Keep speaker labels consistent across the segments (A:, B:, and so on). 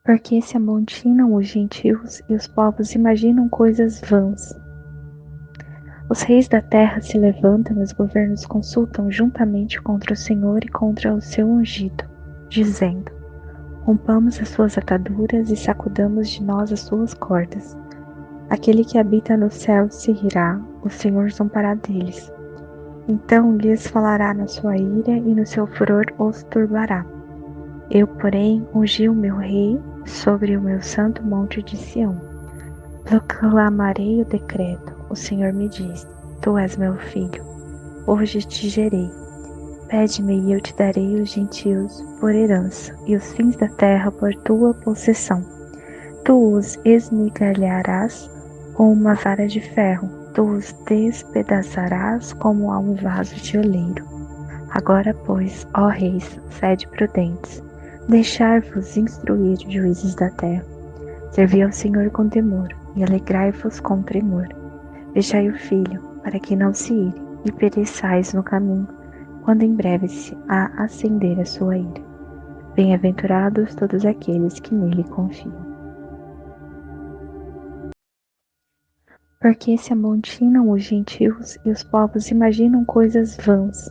A: Porque se amontinam os gentios e os povos imaginam coisas vãs. Os reis da terra se levantam e os governos consultam juntamente contra o Senhor e contra o seu ungido, dizendo: rompamos as suas ataduras e sacudamos de nós as suas cordas. Aquele que habita no céu se rirá, o Senhor zombará deles. Então lhes falará na sua ira e no seu furor os turbará. Eu, porém, ungi o meu rei sobre o meu santo monte de Sião. Proclamarei o decreto. O Senhor me diz: tu és meu filho. Hoje te gerei. Pede-me e eu te darei os gentios por herança e os fins da terra por tua possessão. Tu os esmigalharás com uma vara de ferro, tu os despedaçarás como a um vaso de oleiro. Agora, pois, ó reis, sede prudentes, deixai-vos instruir juízes da terra. Servi ao Senhor com temor e alegrai-vos com tremor. Beijai o filho, para que não se ire e pereçais no caminho, quando em breve se a acender a sua ira. Bem-aventurados todos aqueles que nele confiam. Porque se amontinam os gentios e os povos imaginam coisas vãs.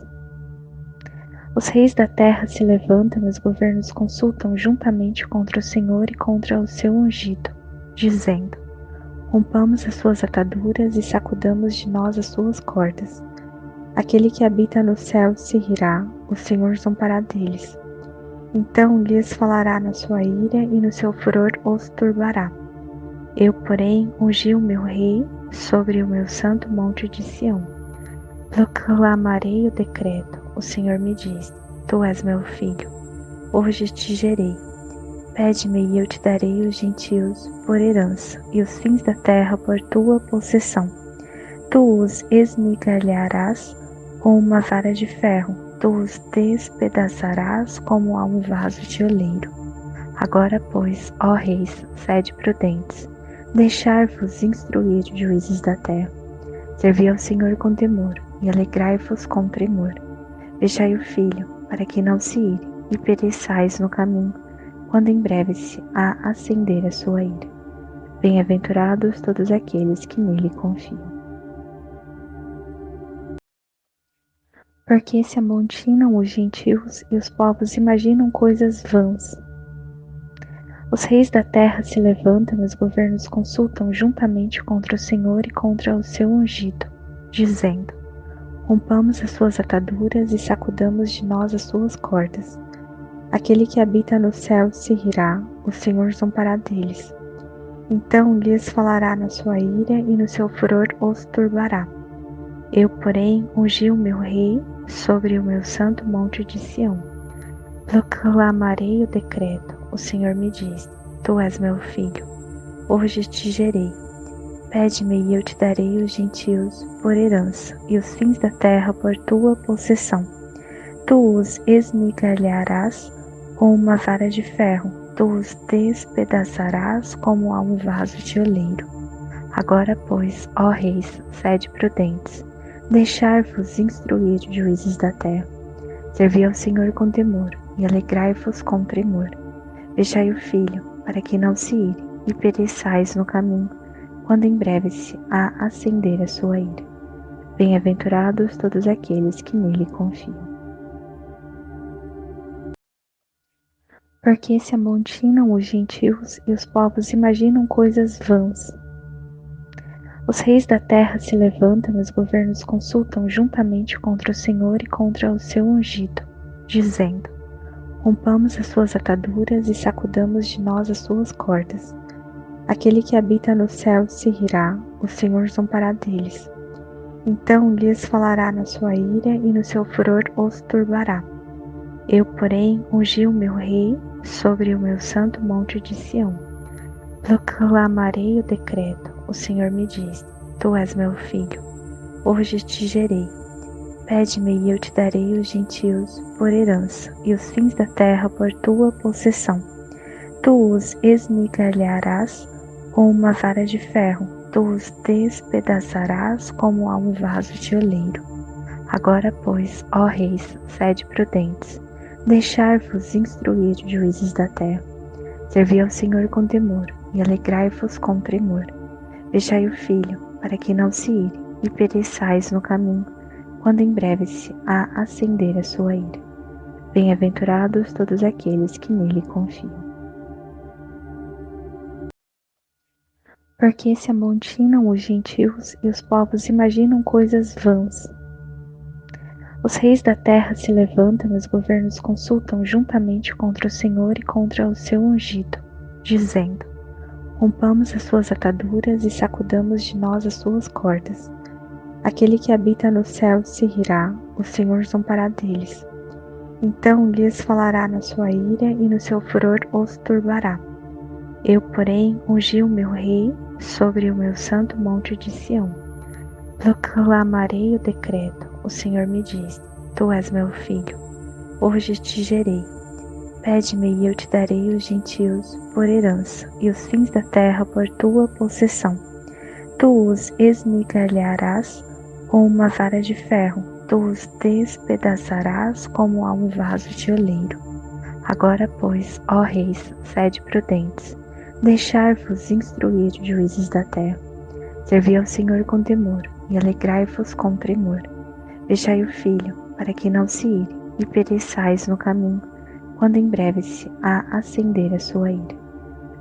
A: Os reis da terra se levantam e os governos consultam juntamente contra o Senhor e contra o seu ungido, dizendo: rompamos as suas ataduras e sacudamos de nós as suas cordas. Aquele que habita no céu se rirá, o Senhor zombará deles. Então lhes falará na sua ira e no seu furor os turbará. Eu, porém, ungi o meu rei sobre o meu santo monte de Sião. Proclamarei o decreto. O Senhor me diz: tu és meu filho. Hoje te gerei. Pede-me e eu te darei os gentios por herança e os fins da terra por tua possessão. Tu os esmigalharás com uma vara de ferro, tu os despedaçarás como a um vaso de oleiro. Agora, pois, ó reis, sede prudentes, deixai-vos instruir juízes da terra. Servi ao Senhor com temor e alegrai-vos com tremor. Beijai o filho, para que não se ire e pereçais no caminho, quando em breve se a acender a sua ira. Bem-aventurados todos aqueles que nele confiam. Porque se amontinam os gentios e os povos imaginam coisas vãs. Os reis da terra se levantam e os governos consultam juntamente contra o Senhor e contra o seu ungido, dizendo: rompamos as suas ataduras e sacudamos de nós as suas cordas. Aquele que habita no céu se rirá, o Senhor zombará deles. Então lhes falará na sua ira e no seu furor os turbará. Eu, porém, ungi o meu rei sobre o meu santo monte de Sião. Proclamarei o decreto. O Senhor me diz: tu és meu filho. Hoje te gerei. Pede-me e eu te darei os gentios por herança e os fins da terra por tua possessão. Tu os esmigalharás com uma vara de ferro, tu os despedaçarás como a um vaso de oleiro. Agora, pois, ó reis, sede prudentes, deixai-vos instruir juízes da terra. Servi ao Senhor com temor e alegrai-vos com tremor. Beijai o filho, para que não se ire e pereçais no caminho, quando em breve se a acender a sua ira. Bem-aventurados todos aqueles que nele confiam. Porque se amontinam os gentios e os povos imaginam coisas vãs. Os reis da terra se levantam e os governos consultam juntamente contra o Senhor e contra o seu ungido, dizendo: rompamos as suas ataduras e sacudamos de nós as suas cordas. Aquele que habita no céu se rirá, o Senhor zombará deles. Então lhes falará na sua ira e no seu furor os turbará. Eu, porém, ungi o meu rei sobre o meu santo monte de Sião. Proclamarei o decreto. O Senhor me diz: tu és meu filho. Hoje te gerei. Pede-me e eu te darei os gentios por herança e os fins da terra por tua possessão. Tu os esmigalharás com uma vara de ferro, tu os despedaçarás como a um vaso de oleiro. Agora, pois, ó reis, sede prudentes, deixai-vos instruir juízes da terra. Servi ao Senhor com temor, e alegrai-vos com tremor. Deixai o filho, para que não se ire, e pereçais no caminho, quando em breve se há acender a sua ira. Bem-aventurados todos aqueles que nele confiam. Porque se amontinam os gentios e os povos imaginam coisas vãs. Os reis da terra se levantam e os governos consultam juntamente contra o Senhor e contra o seu ungido, dizendo: rompamos as suas ataduras e sacudamos de nós as suas cordas. Aquele que habita no céu se rirá, o Senhor zombará deles. Então lhes falará na sua ira e no seu furor os turbará. Eu, porém, ungi o meu rei sobre o meu santo monte de Sião. Proclamarei o decreto. O Senhor me diz: tu és meu filho. Hoje te gerei. Pede-me e eu te darei os gentios por herança e os fins da terra por tua possessão. Tu os esmigalharás com uma vara de ferro, tu os despedaçarás como a um vaso de oleiro. Agora, pois, ó reis, sede prudentes, deixai-vos instruir juízes da terra. Servi ao Senhor com temor, e alegrai-vos com tremor. Deixai o filho, para que não se ire, e pereçais no caminho, quando em breve se há acender a sua ira.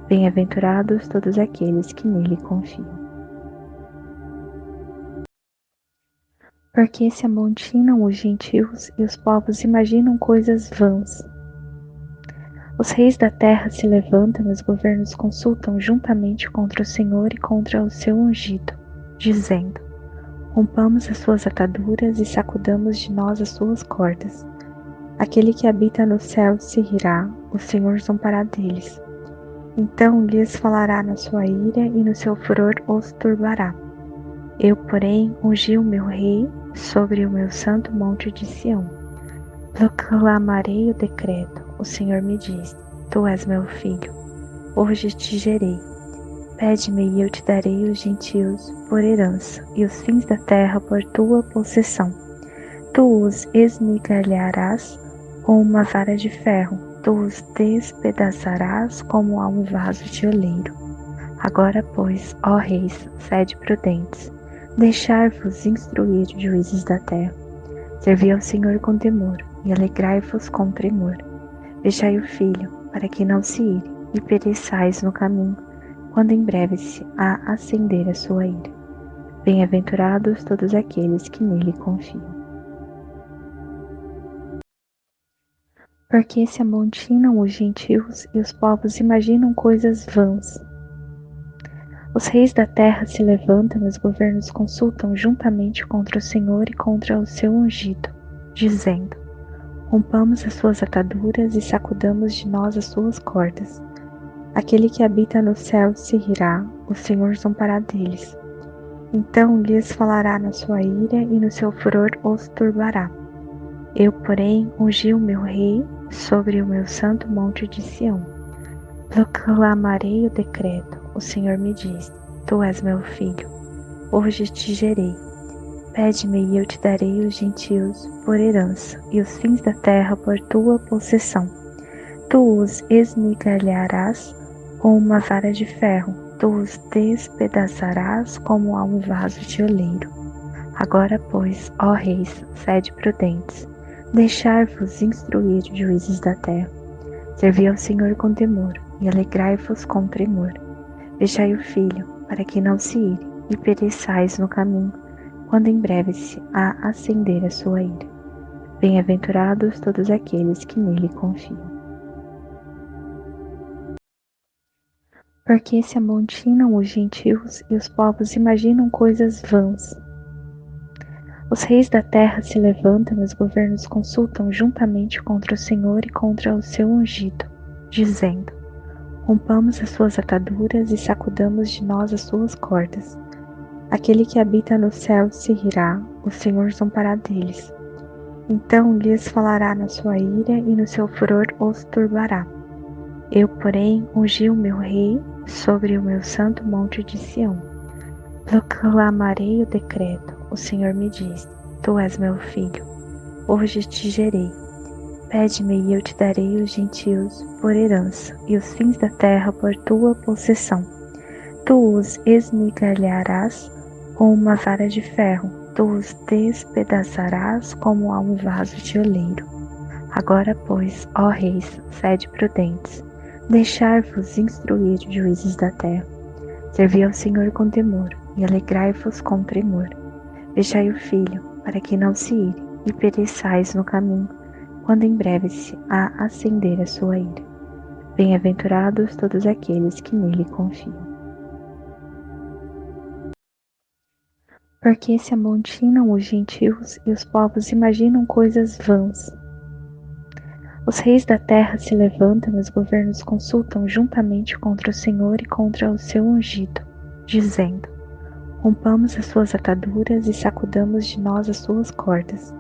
A: Bem-aventurados todos aqueles que nele confiam. Porque se amontinam os gentios e os povos imaginam coisas vãs. Os reis da terra se levantam e os governos consultam juntamente contra o Senhor e contra o seu ungido, dizendo: rompamos as suas ataduras e sacudamos de nós as suas cordas. Aquele que habita no céu se rirá, o Senhor zombará deles. Então lhes falará na sua ira e no seu furor os turbará. Eu, porém, ungi o meu rei sobre o meu santo monte de Sião. Proclamarei o decreto. O Senhor me diz: tu és meu filho. Hoje te gerei. Pede-me e eu te darei os gentios por herança e os fins da terra por tua possessão. Tu os esmigalharás com uma vara de ferro, tu os despedaçarás como a um vaso de oleiro. Agora, pois, ó reis, sede prudentes, deixai-vos instruir juízes da terra. Servi ao Senhor com temor, e alegrai-vos com tremor. Deixai o filho, para que não se ire, e pereçais no caminho, quando em breve se há acender a sua ira. Bem-aventurados todos aqueles que nele confiam. Porque se amontinam os gentios e os povos imaginam coisas vãs. Os reis da terra se levantam e os governos consultam juntamente contra o Senhor e contra o seu ungido, dizendo: rompamos as suas ataduras e sacudamos de nós as suas cordas. Aquele que habita no céu se rirá, o Senhor zombará deles. Então lhes falará na sua ira e no seu furor os turbará. Eu, porém, ungi o meu rei sobre o meu santo monte de Sião. Proclamarei o decreto. O Senhor me diz: tu és meu filho. Hoje te gerei. Pede-me e eu te darei os gentios por herança e os fins da terra por tua possessão. Tu os esmigalharás com uma vara de ferro, tu os despedaçarás como a um vaso de oleiro. Agora, pois, ó reis, sede prudentes, deixai-vos instruir juízes da terra. Servi ao Senhor com temor, e alegrai-vos com tremor. Deixai o filho, para que não se ire, e pereçais no caminho, quando em breve se há acender a sua ira. Bem-aventurados todos aqueles que nele confiam. Porque se amontinam os gentios e os povos imaginam coisas vãs. Os reis da terra se levantam e os governos consultam juntamente contra o Senhor e contra o seu ungido, dizendo: rompamos as suas ataduras e sacudamos de nós as suas cordas. Aquele que habita no céu se rirá, o Senhor zombará deles. Então lhes falará na sua ira e no seu furor os turbará. Eu, porém, ungi o meu rei sobre o meu santo monte de Sião. Proclamarei o decreto. O Senhor me diz: tu és meu filho. Hoje te gerei. Pede-me e eu te darei os gentios por herança, e os fins da terra por tua possessão. Tu os esmigalharás com uma vara de ferro, tu os despedaçarás como a um vaso de oleiro. Agora, pois, ó reis, sede prudentes, deixai-vos instruir juízes da terra. Servi ao Senhor com temor, e alegrai-vos com tremor. Deixai o filho, para que não se ire, e pereçais no caminho, quando em breve se há acender a sua ira. Bem-aventurados todos aqueles que nele confiam. Porque se amontinam os gentios e os povos imaginam coisas vãs. Os reis da terra se levantam e os governos consultam juntamente contra o Senhor e contra o seu ungido, dizendo: rompamos as suas ataduras e sacudamos de nós as suas cordas.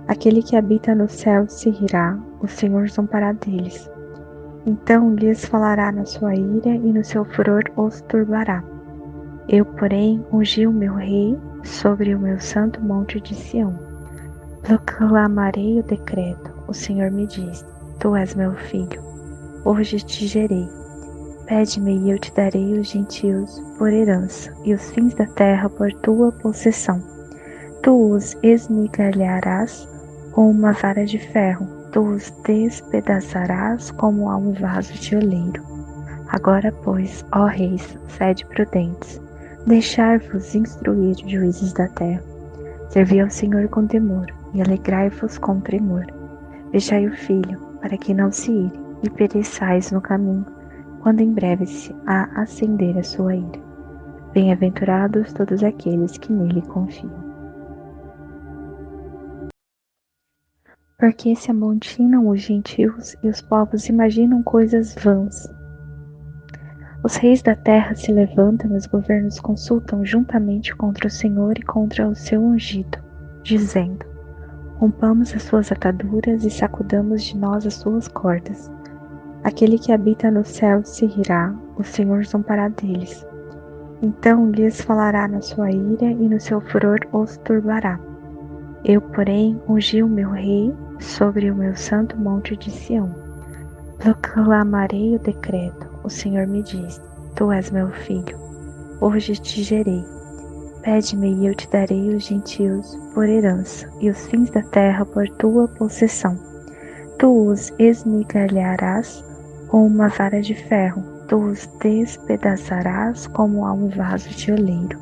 A: Aquele que habita no céu se rirá, o Senhor zombará deles. Então lhes falará na sua ira e no seu furor os turbará. Eu, porém, ungi o meu rei sobre o meu santo monte de Sião. Proclamarei o decreto. O Senhor me diz: tu és meu filho, hoje te gerei. Pede-me e eu te darei os gentios por herança, e os fins da terra por tua possessão. Tu os esmigalharás com uma vara de ferro, tu os despedaçarás como a um vaso de oleiro. Agora, pois, ó reis, sede prudentes, deixai-vos instruir juízes da terra. Servi ao Senhor com temor, e alegrai-vos com tremor. Deixai o filho, para que não se ire, e pereçais no caminho, quando em breve se há acender a sua ira. Bem-aventurados todos aqueles que nele confiam. Porque se amontinam os gentios e os povos imaginam coisas vãs. Os reis da terra se levantam e os governos consultam juntamente contra o Senhor e contra o seu ungido, dizendo: rompamos as suas ataduras e sacudamos de nós as suas cordas. Aquele que habita no céu se rirá, o Senhor zombará deles. Então lhes falará na sua ira e no seu furor os turbará. Eu, porém, ungi o meu rei sobre o meu santo monte de Sião. Proclamarei o decreto. O Senhor me diz: tu és meu filho, hoje te gerei. Pede-me e eu te darei os gentios por herança, e os fins da terra por tua possessão. Tu os esmigalharás com uma vara de ferro, tu os despedaçarás como a um vaso de oleiro.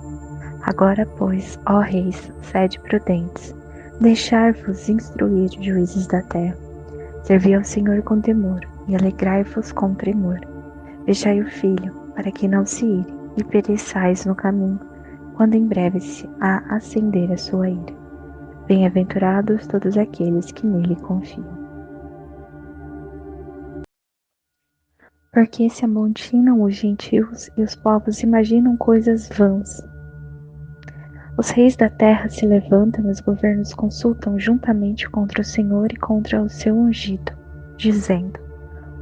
A: Agora, pois, ó reis, sede prudentes, deixai-vos instruir juízes da terra. Servi ao Senhor com temor, e alegrai-vos com tremor. Deixai o filho, para que não se ire, e pereçais no caminho, quando em breve se há acender a sua ira. Bem-aventurados todos aqueles que nele confiam. Porque se amontinam os gentios e os povos imaginam coisas vãs. Os reis da terra se levantam e os governos consultam juntamente contra o Senhor e contra o seu ungido, dizendo: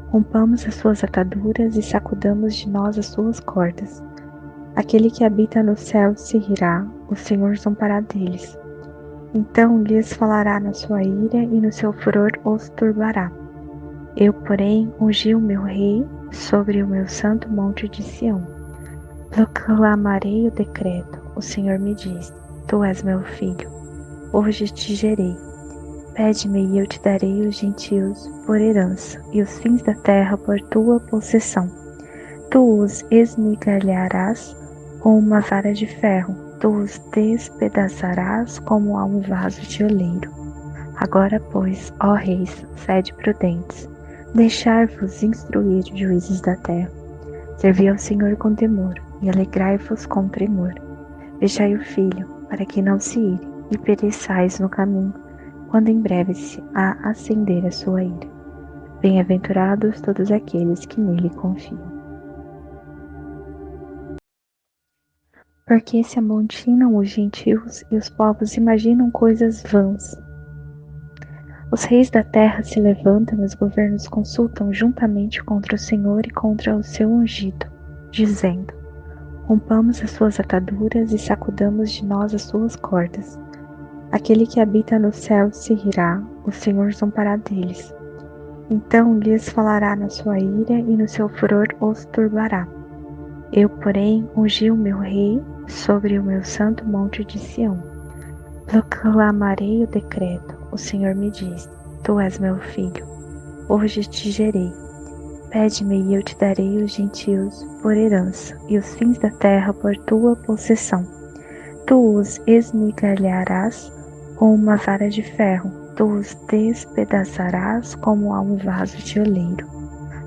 A: rompamos as suas ataduras e sacudamos de nós as suas cordas. Aquele que habita no céu se rirá, o Senhor zombará deles. Então lhes falará na sua ira e no seu furor os turbará. Eu, porém, ungi o meu rei sobre o meu santo monte de Sião. Proclamarei o decreto. O Senhor me diz: tu és meu filho, hoje te gerei. Pede-me e eu te darei os gentios por herança, e os fins da terra por tua possessão. Tu os esmigalharás com uma vara de ferro, tu os despedaçarás como a um vaso de oleiro. Agora, pois, ó reis, sede prudentes, deixai-vos instruir juízes da terra. Servi ao Senhor com temor, e alegrai-vos com tremor. Deixai o filho, para que não se ire, e pereçais no caminho, quando em breve se há acender a sua ira. Bem-aventurados todos aqueles que nele confiam. Porque se amontinam os gentios e os povos imaginam coisas vãs. Os reis da terra se levantam e os governos consultam juntamente contra o Senhor e contra o seu ungido, dizendo: rompamos as suas ataduras e sacudamos de nós as suas cordas. Aquele que habita no céu se rirá, o Senhor zombará deles. Então lhes falará na sua ira e no seu furor os turbará. Eu, porém, ungi o meu rei sobre o meu santo monte de Sião. Proclamarei o decreto. O Senhor me diz: Tu és meu filho. Hoje te gerei. Pede-me e eu te darei os gentios por herança e os fins da terra por tua possessão. Tu os esmigalharás com uma vara de ferro, tu os despedaçarás como a um vaso de oleiro.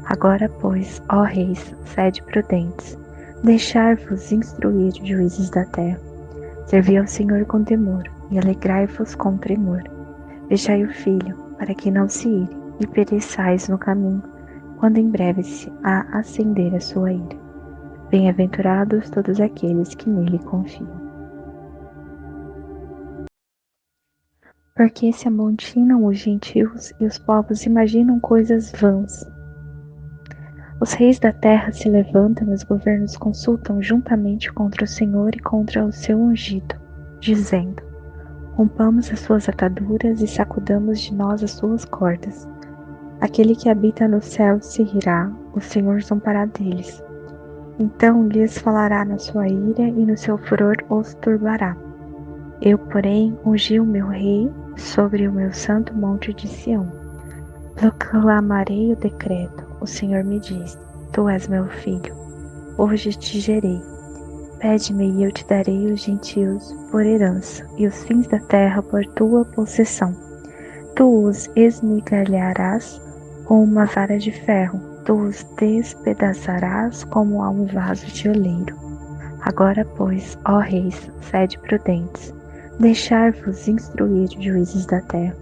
A: Agora, pois, ó reis, sede prudentes, deixai-vos instruir juízes da terra. Servi ao Senhor com temor e alegrai-vos com tremor. Deixai o filho, para que não se ire e pereçais no caminho, quando em breve se a acender a sua ira. Bem-aventurados todos aqueles que nele confiam. Porque se amontinam os gentios e os povos imaginam coisas vãs. Os reis da terra se levantam e os governos consultam juntamente contra o Senhor e contra o seu ungido, dizendo: Rompamos as suas ataduras e sacudamos de nós as suas cordas. Aquele que habita no céu se rirá, o Senhor zombará deles. Então lhes falará na sua ira e no seu furor os turbará. Eu, porém, ungi o meu rei sobre o meu santo monte de Sião. Proclamarei o decreto. O Senhor me diz: Tu és meu filho. Hoje te gerei. Pede-me e eu te darei os gentios por herança e os fins da terra por tua possessão. Tu os esmigalharás com uma vara de ferro, tu os despedaçarás como a um vaso de oleiro. Agora, pois, ó reis, sede prudentes, deixai-vos instruir juízes da terra.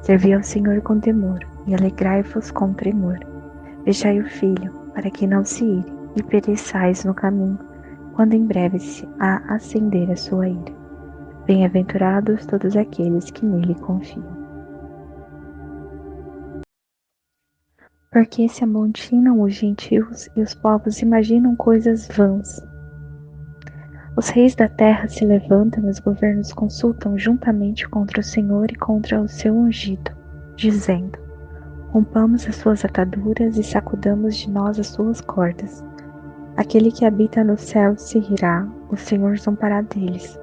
A: Servi ao Senhor com temor e alegrai-vos com tremor. Deixai o filho, para que não se ire e pereçais no caminho, quando em breve se a acender a sua ira. Bem-aventurados todos aqueles que nele confiam. Porque se amontinam os gentios e os povos imaginam coisas vãs. Os reis da terra se levantam e os governos consultam juntamente contra o Senhor e contra o seu ungido, dizendo: Rompamos as suas ataduras e sacudamos de nós as suas cordas. Aquele que habita no céu se rirá, o Senhor zombará deles.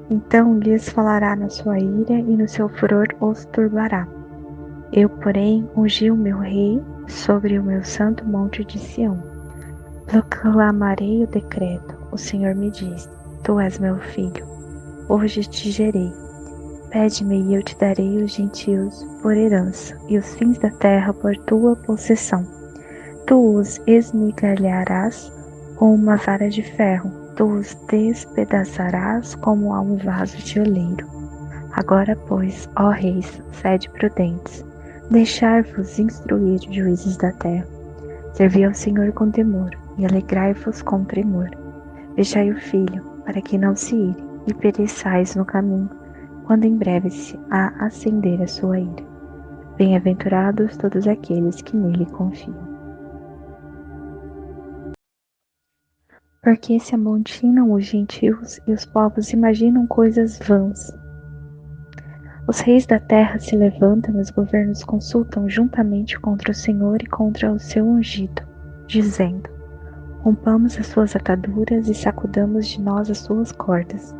A: Então lhes falará na sua ira e no seu furor os turbará. Eu, porém, ungi o meu rei sobre o meu santo monte de Sião. Proclamarei o decreto. O Senhor me diz: Tu és meu filho. Hoje te gerei. Pede-me e eu te darei os gentios por herança e os fins da terra por tua possessão. Tu os esmigalharás com uma vara de ferro, tu os despedaçarás como a um vaso de oleiro. Agora, pois, ó reis, sede prudentes, deixai-vos instruir juízes da terra. Servi ao Senhor com temor e alegrai-vos com tremor. Deixai o filho, para que não se ire e pereçais no caminho, quando em breve se a acender a sua ira. Bem-aventurados todos aqueles que nele confiam. Porque se amontinam os gentios e os povos imaginam coisas vãs. Os reis da terra se levantam e os governos consultam juntamente contra o Senhor e contra o seu ungido, dizendo: Rompamos as suas ataduras e sacudamos de nós as suas cordas.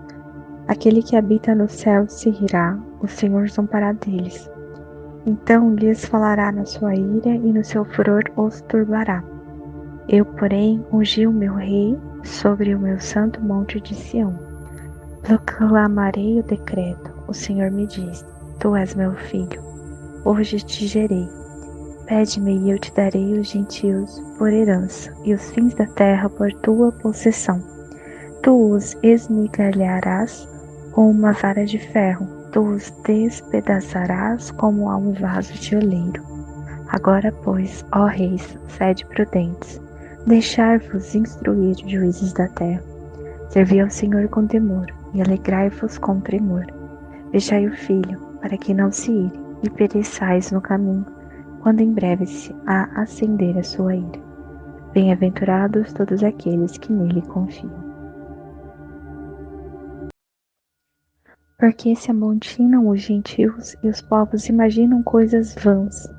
A: Aquele que habita no céu se rirá, o Senhor zombará deles. Então lhes falará na sua ira e no seu furor os turbará. Eu, porém, ungi o meu rei sobre o meu santo monte de Sião. Proclamarei o decreto. O Senhor me diz: Tu és meu filho. Hoje te gerei. Pede-me e eu te darei os gentios por herança e os fins da terra por tua possessão. Tu os esmigalharás com uma vara de ferro, tu os despedaçarás como a um vaso de oleiro. Agora, pois, ó reis, sede prudentes, deixai-vos instruir juízes da terra. Servi ao Senhor com temor e alegrai-vos com tremor. Deixai o filho, para que não se ire e pereçais no caminho, quando em breve se a acender a sua ira. Bem-aventurados todos aqueles que nele confiam. Porque se amontinam os gentios e os povos imaginam coisas vãs.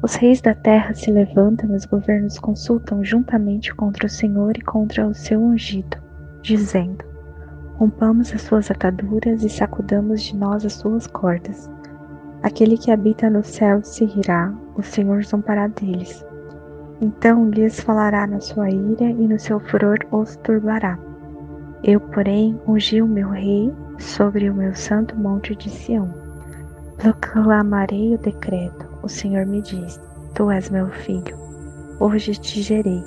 A: Os reis da terra se levantam e os governos consultam juntamente contra o Senhor e contra o seu ungido, dizendo: rompamos as suas ataduras e sacudamos de nós as suas cordas. Aquele que habita no céu se rirá, o Senhor zombará deles. Então lhes falará na sua ira e no seu furor os turbará. Eu, porém, ungi o meu rei sobre o meu santo monte de Sião. Proclamarei o decreto. O Senhor me diz: tu és meu filho. Hoje te gerei.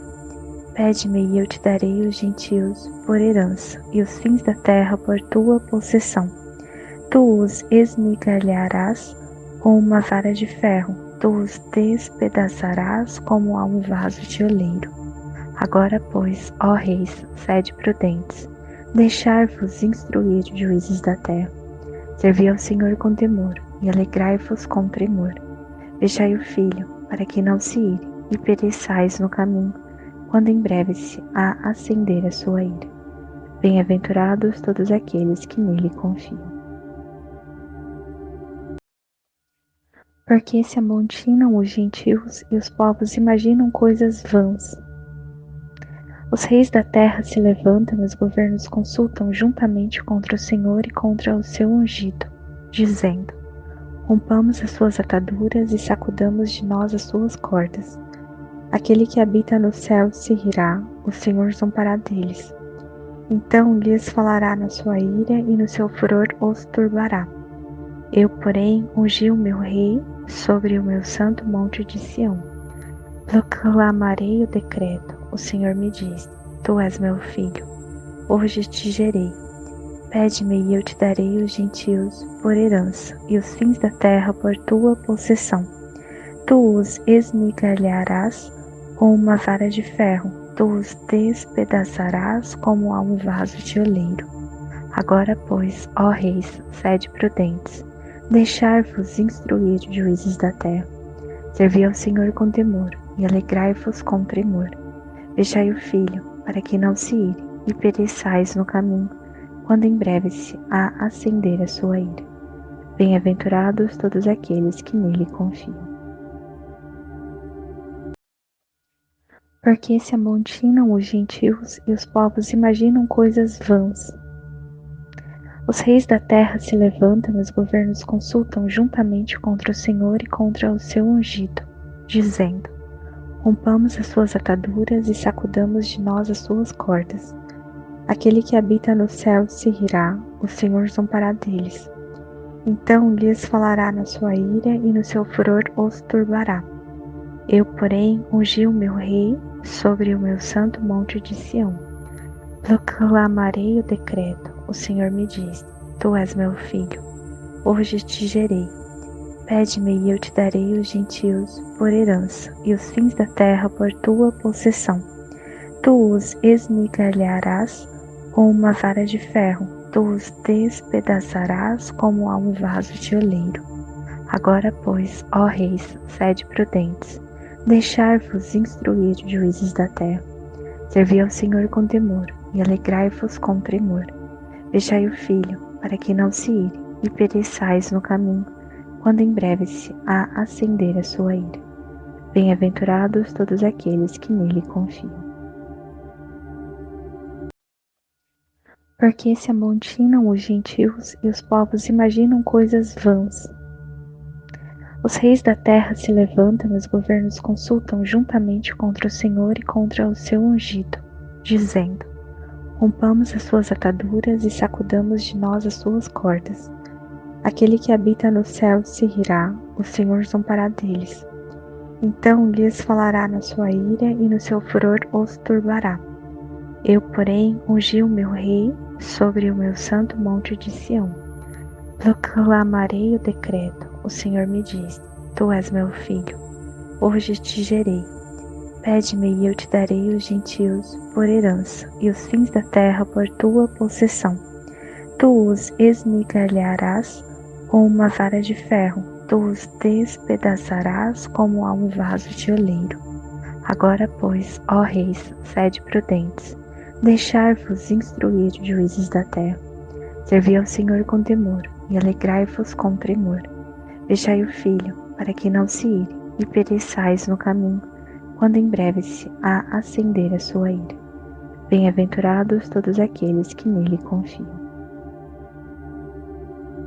A: Pede-me e eu te darei os gentios por herança e os fins da terra por tua possessão. Tu os esmigalharás com uma vara de ferro, tu os despedaçarás como a um vaso de oleiro. Agora, pois, ó reis, sede prudentes, deixai-vos instruir juízes da terra. Servi ao Senhor com temor e alegrai-vos com tremor. Beijai o filho, para que não se ire e pereçais no caminho, quando em breve se a acender a sua ira. Bem-aventurados todos aqueles que nele confiam. Porque se amontinam os gentios e os povos imaginam coisas vãs. Os reis da terra se levantam e os governos consultam juntamente contra o Senhor e contra o seu ungido, dizendo: rompamos as suas ataduras e sacudamos de nós as suas cordas. Aquele que habita no céu se rirá, o Senhor zombará deles. Então lhes falará na sua ira e no seu furor os turbará. Eu, porém, ungi o meu rei sobre o meu santo monte de Sião. Proclamarei o decreto. O Senhor me diz: tu és meu filho. Hoje te gerei. Pede-me e eu te darei os gentios por herança e os fins da terra por tua possessão. Tu os esmigalharás com uma vara de ferro, tu os despedaçarás como a um vaso de oleiro. Agora, pois, ó reis, sede prudentes, deixai-vos instruir juízes da terra. Servi ao Senhor com temor e alegrai-vos com tremor. Beijai o filho, para que não se ire e pereçais no caminho, quando em breve se a acender a sua ira. Bem-aventurados todos aqueles que nele confiam. Porque se amontinam os gentios e os povos imaginam coisas vãs. Os reis da terra se levantam e os governos consultam juntamente contra o Senhor e contra o seu ungido, dizendo: rompamos as suas ataduras e sacudamos de nós as suas cordas. Aquele que habita no céu se rirá, o Senhor zombará deles. Então lhes falará na sua ira e no seu furor os turbará. Eu, porém, ungi o meu rei sobre o meu santo monte de Sião. Proclamarei o decreto. O Senhor me diz: tu és meu filho. Hoje te gerei. Pede-me e eu te darei os gentios por herança e os fins da terra por tua possessão. Tu os esmigalharás com uma vara de ferro, tu os despedaçarás como a um vaso de oleiro. Agora, pois, ó reis, sede prudentes, deixai-vos instruir juízes da terra. Servi ao Senhor com temor e alegrai-vos com tremor. Beijai o filho, para que não se ire e pereçais no caminho, quando em breve se a acender a sua ira. Bem-aventurados todos aqueles que nele confiam. Porque se amontinam os gentios e os povos imaginam coisas vãs. Os reis da terra se levantam e os governos consultam juntamente contra o Senhor e contra o seu ungido, dizendo: rompamos as suas ataduras e sacudamos de nós as suas cordas. Aquele que habita no céu se rirá, o Senhor zombará deles. Então lhes falará na sua ira e no seu furor os turbará. Eu, porém, ungi o meu rei sobre o meu santo monte de Sião. Proclamarei o decreto. O Senhor me diz: tu és meu filho. Hoje te gerei. Pede-me e eu te darei os gentios por herança e os fins da terra por tua possessão. Tu os esmigalharás com uma vara de ferro, tu os despedaçarás como a um vaso de oleiro. Agora, pois, ó reis, sede prudentes, deixai-vos instruir juízes da terra. Servi ao Senhor com temor, e alegrai-vos com tremor. Deixai o filho, para que não se ire, e pereçais no caminho, quando em breve se acender a sua ira. Bem-aventurados todos aqueles que nele confiam.